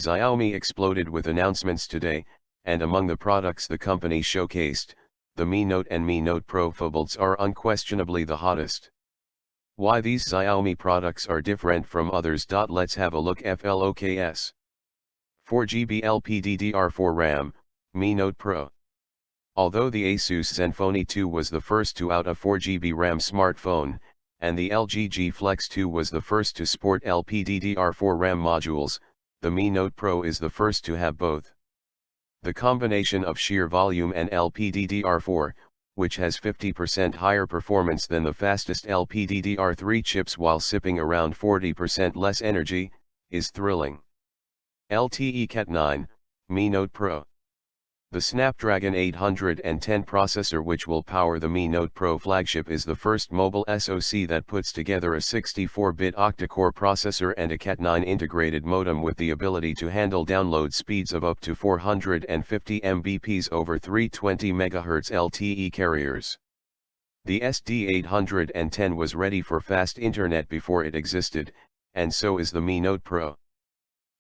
Xiaomi exploded with announcements today, and among the products the company showcased, the Mi Note and Mi Note Pro phablets are unquestionably the hottest. Why these Xiaomi products are different from others? Let's have a look. Flocks. 4GB LPDDR4 RAM, Mi Note Pro. Although the Asus Zenfone 2 was the first to out a 4GB RAM smartphone, and the LG G Flex 2 was the first to sport LPDDR4 RAM modules, the Mi Note Pro is the first to have both. The combination of sheer volume and LPDDR4, which has 50% higher performance than the fastest LPDDR3 chips while sipping around 40% less energy, is thrilling. LTE Cat 9, Mi Note Pro. The Snapdragon 810 processor which will power the Mi Note Pro flagship is the first mobile SoC that puts together a 64-bit octa-core processor and a Cat 9 integrated modem with the ability to handle download speeds of up to 450 Mbps over 320 MHz LTE carriers. The SD810 was ready for fast internet before it existed, and so is the Mi Note Pro.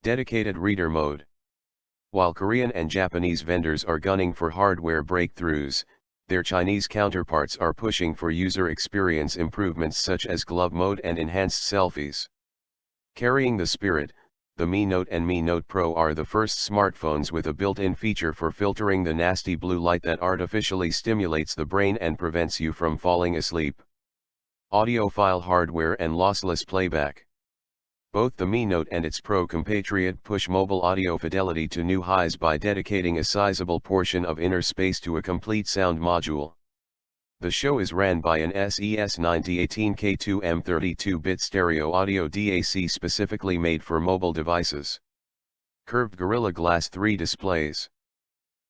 Dedicated reader mode. While Korean and Japanese vendors are gunning for hardware breakthroughs, their Chinese counterparts are pushing for user experience improvements such as glove mode and enhanced selfies. Carrying the spirit, the Mi Note and Mi Note Pro are the first smartphones with a built-in feature for filtering the nasty blue light that artificially stimulates the brain and prevents you from falling asleep. Audiophile hardware and lossless playback. Both the Mi Note and its Pro compatriot push mobile audio fidelity to new highs by dedicating a sizable portion of inner space to a complete sound module. The show is ran by an SES 9018K2M 32-bit stereo audio DAC specifically made for mobile devices. Curved Gorilla Glass 3 displays.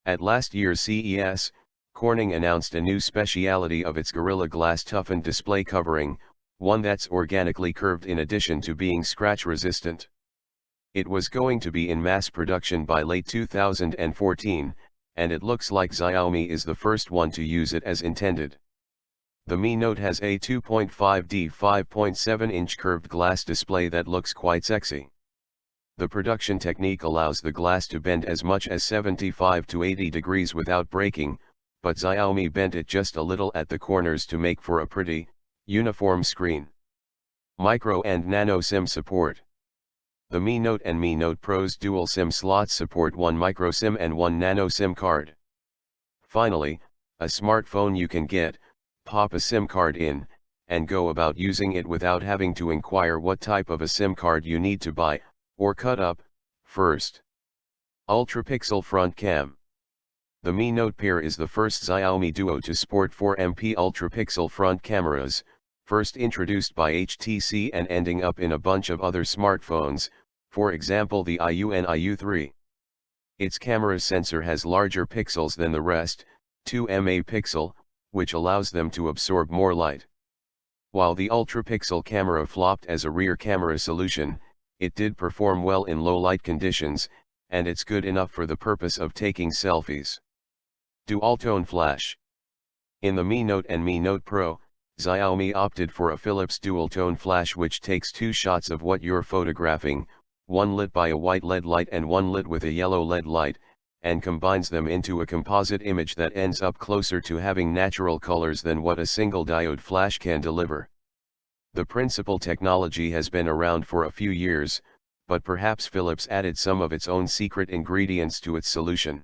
At last year's CES, Corning announced a new speciality of its Gorilla Glass toughened display covering, one that's organically curved in addition to being scratch resistant. It was going to be in mass production by late 2014, and it looks like Xiaomi is the first one to use it as intended. The Mi Note has a 2.5D 5.7-inch curved glass display that looks quite sexy. The production technique allows the glass to bend as much as 75 to 80 degrees without breaking, but Xiaomi bent it just a little at the corners to make for a pretty, uniform screen. Micro and nano-SIM support. The Mi Note and Mi Note Pro's dual SIM slots support one micro SIM and one nano SIM card. Finally, a smartphone you can get, pop a SIM card in, and go about using it without having to inquire what type of a SIM card you need to buy, or cut up, first. Ultra-pixel front cam. The Mi Note Pair is the first Xiaomi Duo to sport 4MP ultra-pixel front cameras, first introduced by HTC and ending up in a bunch of other smartphones, for example the IU and IU3. Its camera sensor has larger pixels than the rest, 2 MP, which allows them to absorb more light. While the ultra-pixel camera flopped as a rear camera solution, it did perform well in low light conditions, and it's good enough for the purpose of taking selfies. Dual-tone flash. In the Mi Note and Mi Note Pro, Xiaomi opted for a Philips dual-tone flash which takes two shots of what you're photographing, one lit by a white LED light and one lit with a yellow LED light, and combines them into a composite image that ends up closer to having natural colors than what a single diode flash can deliver. The principal technology has been around for a few years, but perhaps Philips added some of its own secret ingredients to its solution.